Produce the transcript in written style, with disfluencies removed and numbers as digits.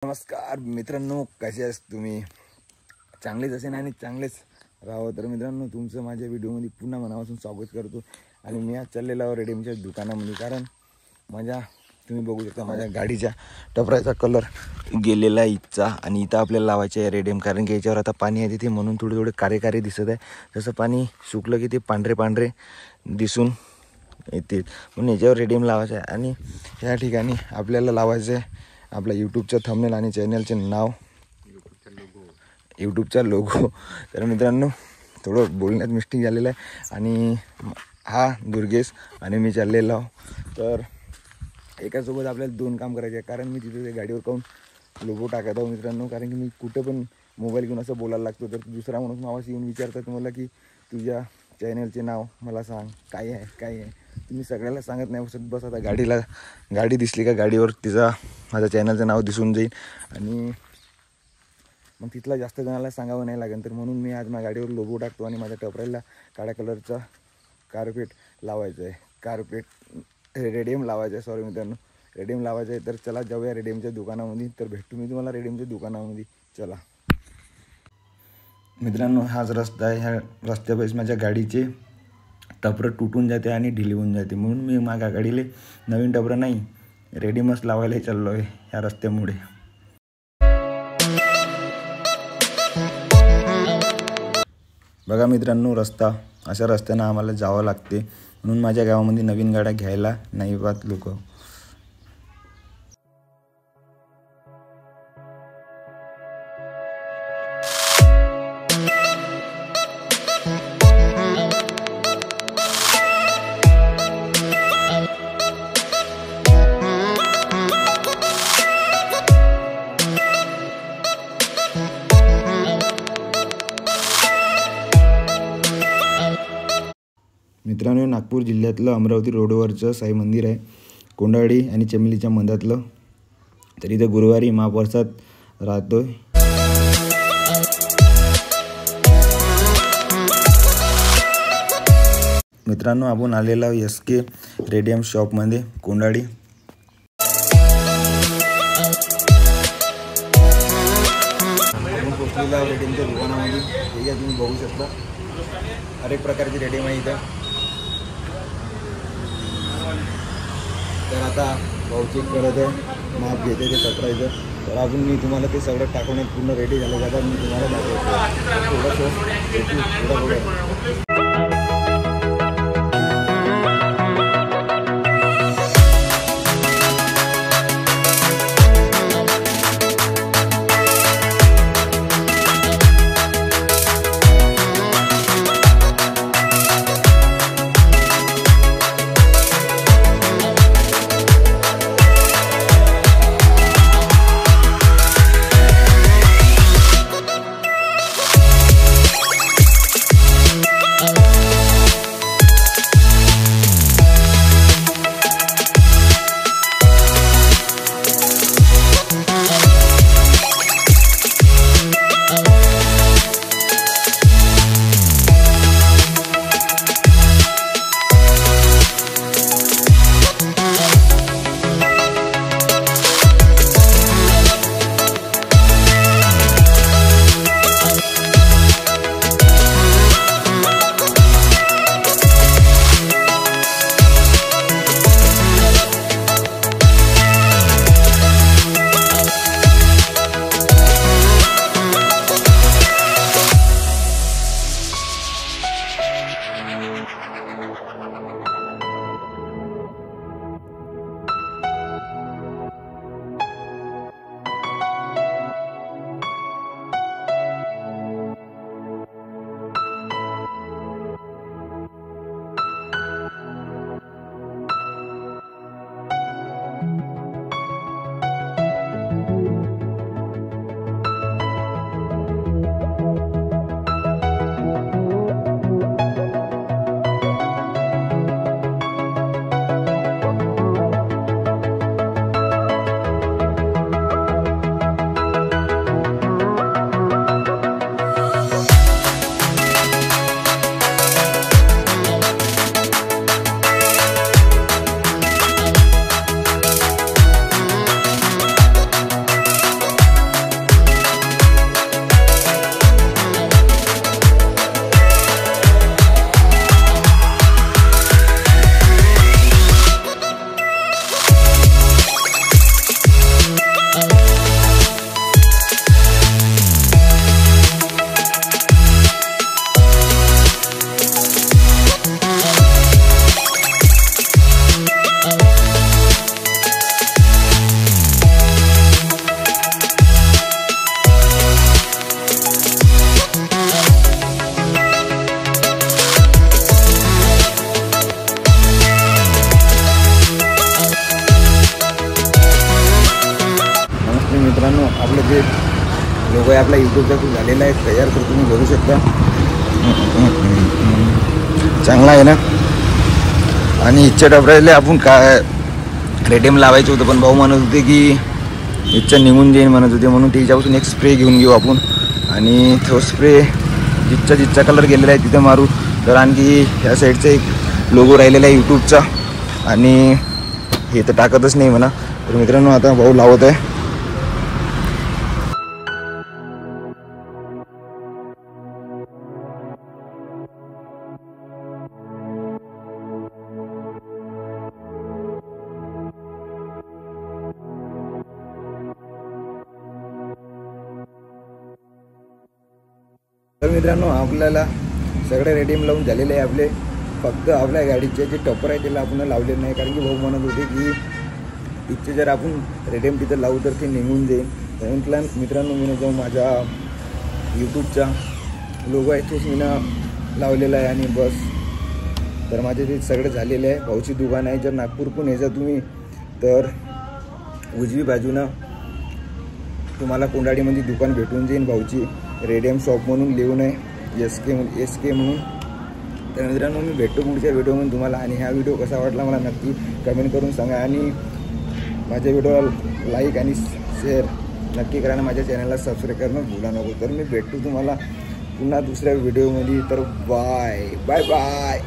नमस्कार मित्रांनो, कसे आहेत तुम्ही? चांगलेच असेल आणि चांगलेच राहावं. तर मित्रांनो, तुमचं माझ्या व्हिडिओमध्ये पुन्हा मनापासून स्वागत करतो. आणि मी आज चाललेलो आहे रेडीमच्या दुकानामध्ये, कारण तुम्ही बघू शकता माझ्या गाडीच्या टपराचा कलर गेलेला आहे इथचा. आणि इथं आपल्याला लावायचे आहे रेडीम, कारण की याच्यावर आता पाणी आहे तिथे, म्हणून थोडे थोडे कारे दिसत आहे. जसं पाणी सुकलं की ते पांढरे दिसून येतील, म्हणून याच्यावर रेडीम लावायचं आहे. आणि या ठिकाणी आपल्याला लावायचं आहे आपल्या यूट्यूबचं थंबनेल आणि चॅनलचे नाव, यूट्यूबचा लोगो. तर मित्रांनो, थोडं बोलण्यात मिस्टेक झालेलं आहे. आणि हा दुर्गेश आणि मी चाललेलो आहो. तर एकासोबत आपल्याला दोन काम करायचे आहे, कारण मी तिथे गाडीवर काहून लोगो टाकत आहो मित्रांनो. कारण की मी कुठं पण मोबाईल घेऊन असं बोलायला लागतो, तर दुसरा माणूस मावाशी येऊन विचारतात मला की तुझ्या चॅनलचे नाव मला सांग, काय आहे. तुम्ही सगळ्याला सांगत नाही बस. आता गाडी दिसली का गाडीवर माझ्या चॅनलचं नाव दिसून जाईल, आणि मग तिथला जास्त जणाला सांगावं नाही लागेल. तर म्हणून मी आज माझ्या गाडीवर लोगो टाकतो आणि माझ्या टपऱ्याला काळ्या कलरचा कार्पेट लावायचं आहे. रेडियम लावायचं आहे, सॉरी मित्रांनो, रेडियम लावायचं आहे. तर चला जाऊया रेडियमच्या दुकानामध्ये. तर भेटतो मी तुम्हाला रेडियमच्या दुकानामध्ये, चला. मित्रांनो, हाच रस्ता आहे. ह्या रस्त्यापाशी माझ्या गाडीचे टपरं तुटून जाते आणि ढिली होऊन जाते, म्हणून मी माझ्या गाडीला नवीन टपरं नाही, रेडीमच लावायला चाललो आहे ह्या रस्त्यामुळे. बघा मित्रांनो, अशा रस्त्यानं आम्हाला जावं लागते, म्हणून माझ्या गावामध्ये नवीन गाड्या घ्यायला नाही पाहत लोक. मित्रांनो, नागपूर जिल्ह्यातलं अमरावती रोडवरचं साई मंदिर आहे, कोंडाळी आणि चमेलीच्या मधातलं. तर इथं गुरुवारी महाप्रसाद राहतोय. मित्रांनो, आपण आलेला SK रेडियम शॉपमध्ये कोंडाळी. आपण पोचलेला रेडियमच्या दुकानामध्ये. हे तुम्ही बघू शकता, हर एक प्रकारची रेडियम आहे इथं. तर आता भाऊ चेक करत आहे, माप घेते ते टपरायचं. तर अजून मी तुम्हाला ते सगळं टाकवण्यात पूर्ण रेडी झालं जातात, मी तुम्हाला दाखवतो थोडंसं. मित्रांनो आपलं जे लोगो आहे आपला यूट्यूबचा तो झालेला आहे तयार, तर तुम्ही बघू शकता. चांगला आहे ना. आणि इच्छा टपरायला आपण काय रेडियम लावायचं होतं, पण भाऊ म्हणत होते की इच्छा निघून जाईन म्हणत होते, म्हणून त्याच्यापासून एक स्प्रे घेऊन घेऊ आपण. आणि तो स्प्रे जिच्चा कलर गेलेला आहे तिथे मारू. तर आणखी ह्या साईडचा एक लोगो राहिलेला आहे यूट्यूबचा, आणि हे तर टाकतच नाही म्हणा. तर मित्रांनो आता भाऊ लावत आहे. तर मित्रांनो आपल्याला सगळे रेडियम लावून झालेले आहे आपले. फक्त आपल्या गाडीचे जे टप्पर आहे त्याला आपण लावले नाही, कारण की भाऊ म्हणत होते की तिथे जर आपण रेडियम तिथं लावू तर ते निघून जाईल. तर मित्रांनो मी जो माझा यूट्यूबचा लोगो आहे तोच मी लावलेला आहे आणि बस. तर माझे ते सगळे झालेले आहे. भाऊची दुकान आहे. जर नागपूरहून यायचं तुम्ही तर उजवी बाजूनं तुम्हाला कोंडाडीमध्ये दुकान भेटून जाईल भाऊची. रेडियम शॉप म्हणून लिहून आहे एस के म्हणून. तर मित्रांनो मी भेटतो पुढच्या व्हिडिओमध्ये तुम्हाला. आणि हा व्हिडिओ कसा वाटला मला नक्की कमेंट करून सांगा, आणि माझ्या व्हिडिओला लाईक आणि शेअर नक्की करा आणि माझ्या चॅनलला सबस्क्राईब करणं भुला नको. तर मी भेटतो तुम्हाला पुन्हा दुसऱ्या व्हिडिओमध्ये. तर बाय बाय बाय.